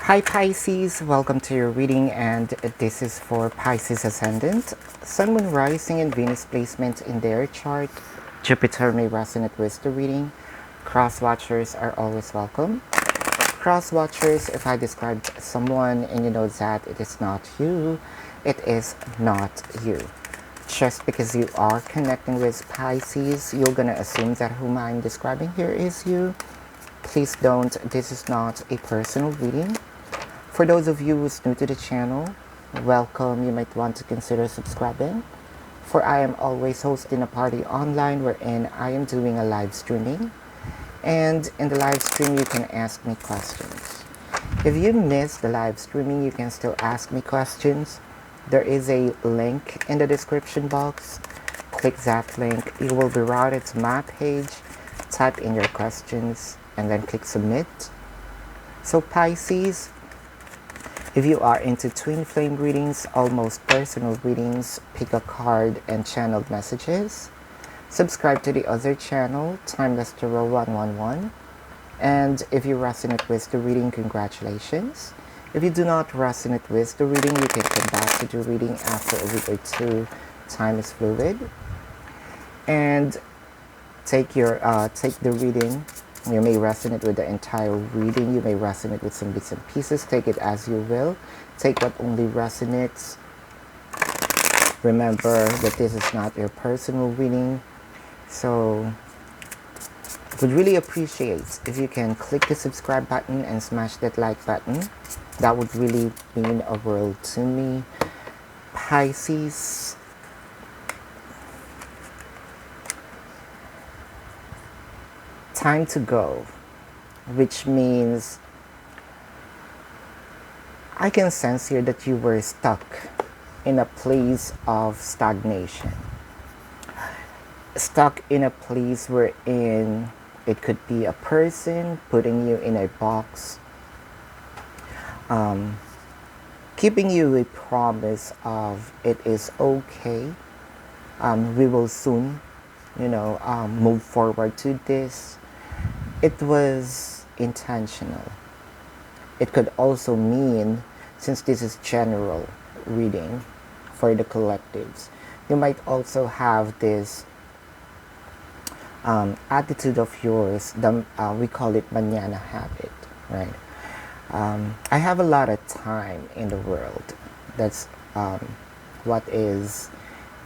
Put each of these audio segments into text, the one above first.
Hi Pisces, welcome to your reading, and this is for Pisces Ascendant, Sun, Moon, Rising, and Venus placement in their chart. Jupiter may resonate with the reading. Cross watchers are always welcome. Cross watchers, if I described someone and you know that it is not you, it is not you. Just because you are connecting with Pisces, you're gonna assume that whom I'm describing here is you. Please don't, this is not a personal reading. For those of you who's new to the channel, welcome. You might want to consider subscribing, for I am always hosting a party online wherein I am doing a live streaming, and in the live stream you can ask me questions. If you missed the live streaming, you can still ask me questions. There is a link in the description box. Click that link. You will be routed to my page. Type in your questions and then click submit. So Pisces, if you are into twin flame readings, almost personal readings, pick a card and channeled messages. Subscribe to the other channel, Timeless Tarot 111. And if you resonate with the reading, congratulations. If you do not resonate with the reading, you can come back to the reading after a week or two. Time is fluid. And take the reading. You may resonate with the entire reading. You may resonate with some bits and pieces. Take it as you will. Take what only resonates. Remember that this is not your personal reading. So, would really appreciate if you can click the subscribe button and smash that like button. That would really mean a world to me. Pisces, time to go, which means I can sense here that you were stuck in a place of stagnation, stuck in a place wherein it could be a person putting you in a box, keeping you a promise of it is okay, we will soon move forward to this. It was intentional. It could also mean, since this is general reading for the collectives, you might also have this attitude of yours, we call it mañana habit, right? I have a lot of time in the world. That's what is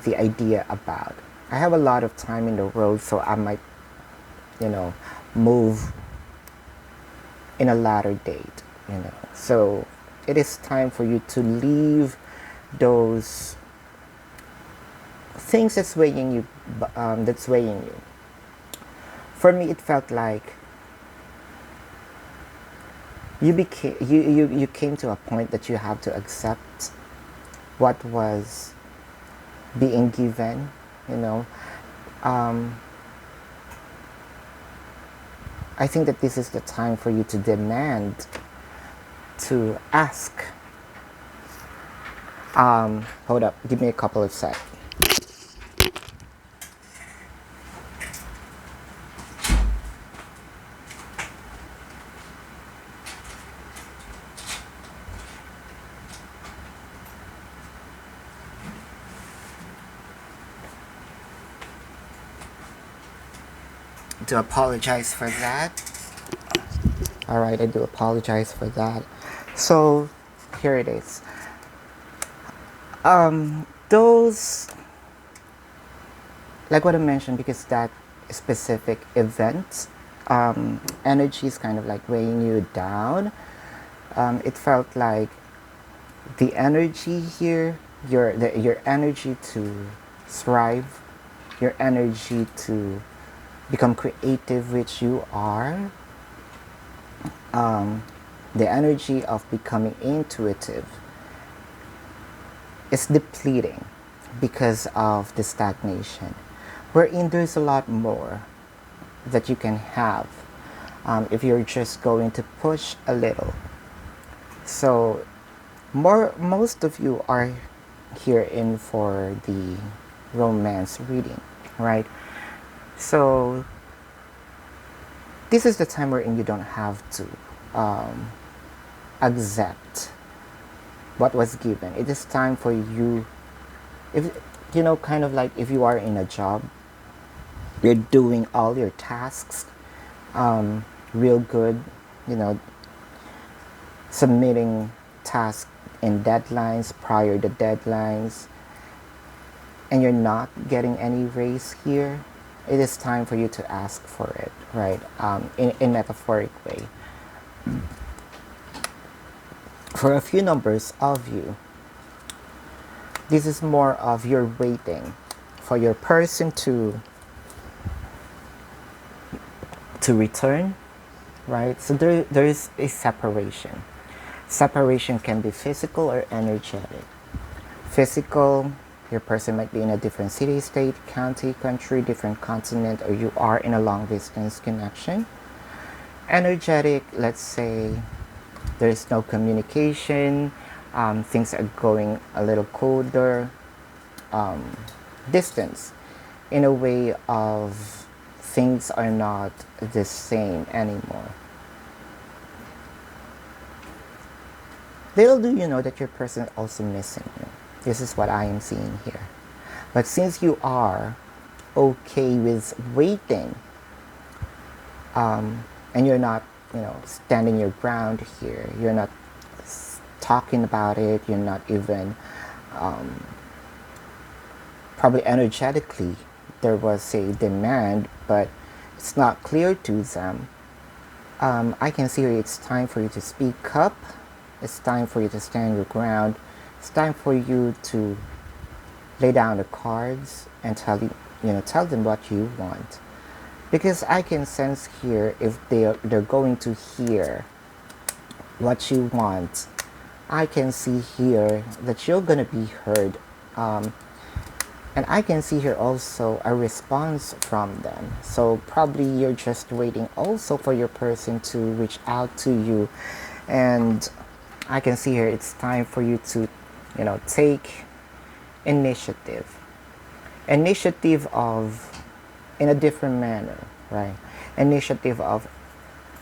the idea about. I have a lot of time in the world, so I might, move in a latter date, So it is time for you to leave those things that's weighing you. For me, it felt like you came to a point that you have to accept what was being given, I think that this is the time for you to demand, to ask. Hold up, give me a couple of seconds. To apologize for that. Alright, I do apologize for that. So, here it is. Those, like what I mentioned, because that specific event, energy is kind of like weighing you down. It felt like the energy here, your energy to thrive, your energy to become creative, which you are, the energy of becoming intuitive is depleting because of the stagnation, wherein there's a lot more that you can have if you're just going to push a little. So most of you are here in for the romance reading, right? So this is the time wherein you don't have to accept what was given. It is time for you, if kind of like if you are in a job, you're doing all your tasks real good, you know, submitting tasks in deadlines, prior to deadlines, and you're not getting any raise here, it is time for you to ask for it, right? In metaphoric way. For a few numbers of you, this is more of you're waiting for your person to return, right? So there is a separation. Separation can be physical or energetic. Physical, your person might be in a different city, state, county, country, different continent, or you are in a long distance connection. Energetic, let's say there is no communication, things are going a little colder, distance, in a way of things are not the same anymore. Little do you know that your person is also missing you. This is what I am seeing here. But since you are okay with waiting, and you're not, standing your ground here, you're not talking about it, you're not even, probably energetically, there was a demand, but it's not clear to them. I can see it's time for you to speak up. It's time for you to stand your ground. It's time for you to lay down the cards and tell them what you want. Because I can sense here, if they're going to hear what you want, I can see here that you're gonna be heard. And I can see here also a response from them. So probably you're just waiting also for your person to reach out to you. And I can see here it's time for you to, take initiative. Initiative of, in a different manner, right? Initiative of,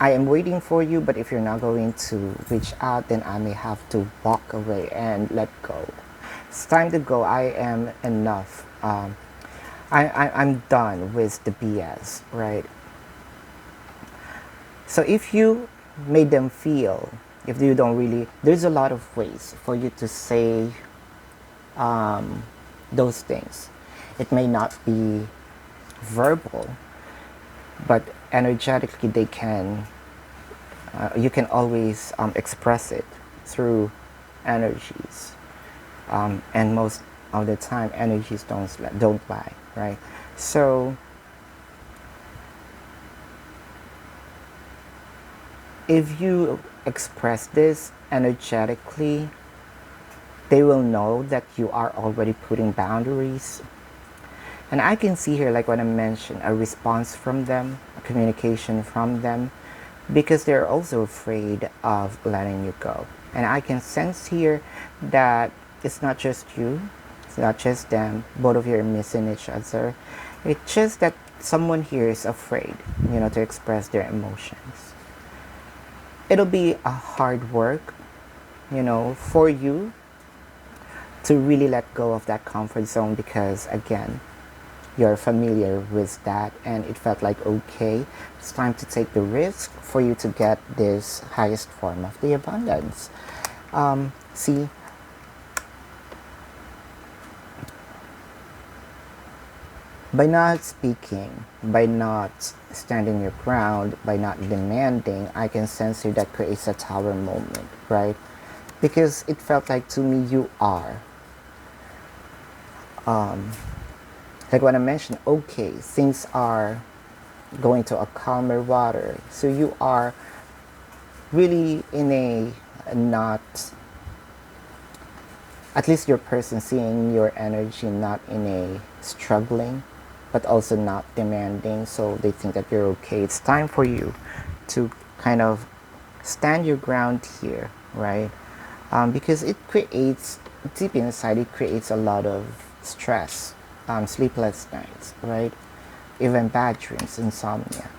I am waiting for you, but if you're not going to reach out, then I may have to walk away and let go. It's time to go. I am enough. I'm done with the BS, right? So if you made them feel, if you don't really, there's a lot of ways for you to say those things. It may not be verbal, but energetically they can, you can always express it through energies. And most of the time energies don't lie, right? So if you express this energetically, they will know that you are already putting boundaries. And I can see here, like what I mentioned, a response from them, a communication from them, because they're also afraid of letting you go. And I can sense here that it's not just you, it's not just them, both of you are missing each other. It's just that someone here is afraid, to express their emotions. It'll be a hard work, for you to really let go of that comfort zone, because again, you're familiar with that and it felt like, okay, it's time to take the risk for you to get this highest form of the abundance. See, by not speaking, by not standing your ground, by not demanding, I can sense here that creates a tower moment, right? Because it felt like to me you are. Like when I mentioned, okay, things are going to a calmer water. So you are really in a not, at least your person seeing your energy not in a struggling, but also not demanding. So they think that you're okay. It's time for you to kind of stand your ground here, right? Because it creates, deep inside, it creates a lot of stress, sleepless nights, right? Even bad dreams, insomnia.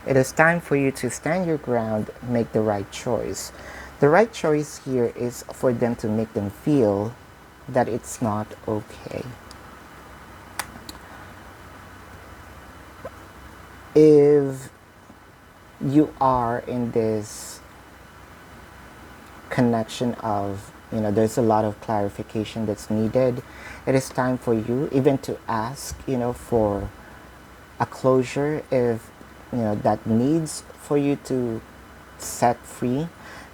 It is time for you to stand your ground, make the right choice, The right choice here is for them to make them feel that it's not okay. If you are in this connection of, there's a lot of clarification that's needed, it is time for you even to ask, for a closure if, that needs for you to set free,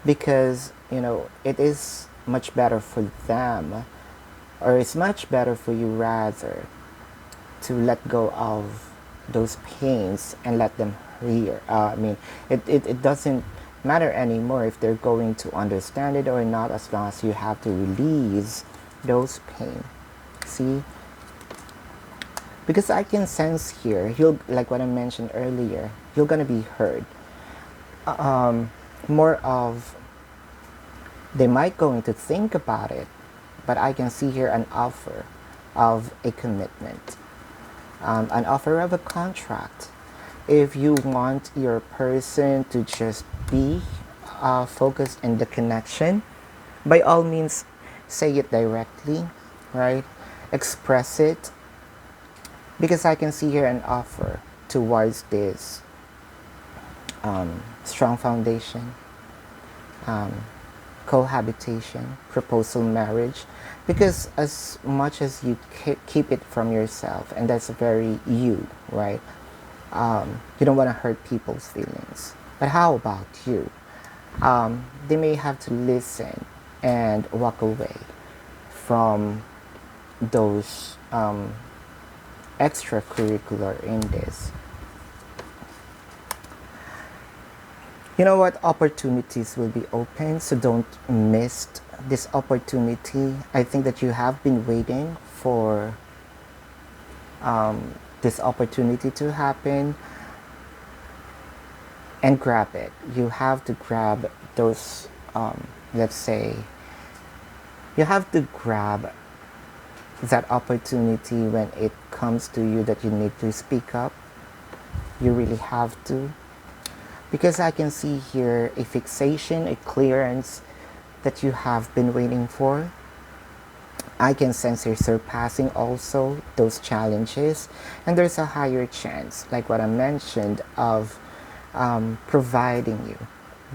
because, it is much better for them, or it's much better for you rather, to let go of those pains and let them hear. It doesn't matter anymore if they're going to understand it or not, as long as you have to release those pain. See? Because I can sense here, like what I mentioned earlier, you're gonna be heard. More of, they might going to think about it, but I can see here an offer of a commitment, an offer of a contract. If you want your person to just be focused in the connection, by all means, say it directly, right? Express it, because I can see here an offer towards this strong foundation, cohabitation, proposal, marriage, because as much as you keep it from yourself, and that's very you, right? You don't want to hurt people's feelings. But how about you? They may have to listen and walk away from those extracurricular in this. You know what? Opportunities will be open, so don't miss this opportunity. I think that you have been waiting for this opportunity to happen, and grab it. You have to grab those, let's say, you have to grab that opportunity when it comes to you that you need to speak up. You really have to. Because I can see here a fixation, a clearance that you have been waiting for. I can sense you're surpassing also those challenges, and there's a higher chance, like what I mentioned, of providing you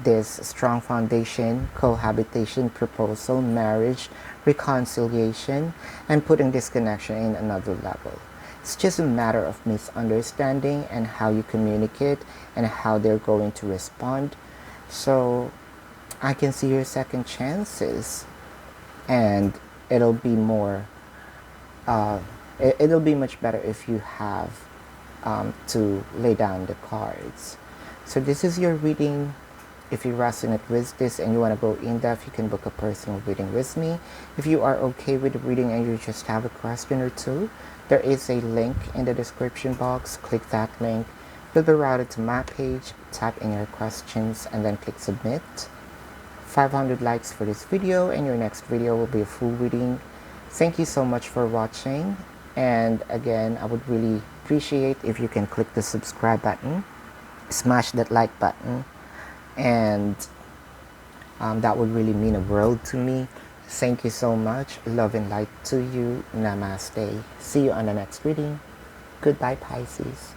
this strong foundation, cohabitation, proposal, marriage, reconciliation, and putting this connection in another level. It's just a matter of misunderstanding and how you communicate and how they're going to respond. So I can see your second chances, and it'll be more, it'll be much better if you have to lay down the cards. So this is your reading. If you resonate with this and you want to go in depth, you can book a personal reading with me. If you are okay with the reading and you just have a question or two, there is a link in the description box. Click that link. You'll be routed to my page. Type in your questions and then click submit. 500 likes for this video, and your next video will be a full reading. Thank you so much for watching. And again, I would really appreciate if you can click the subscribe button, smash that like button, and that would really mean a world to me. Thank you so much. Love and light to you. Namaste. See you on the next reading. Goodbye, Pisces.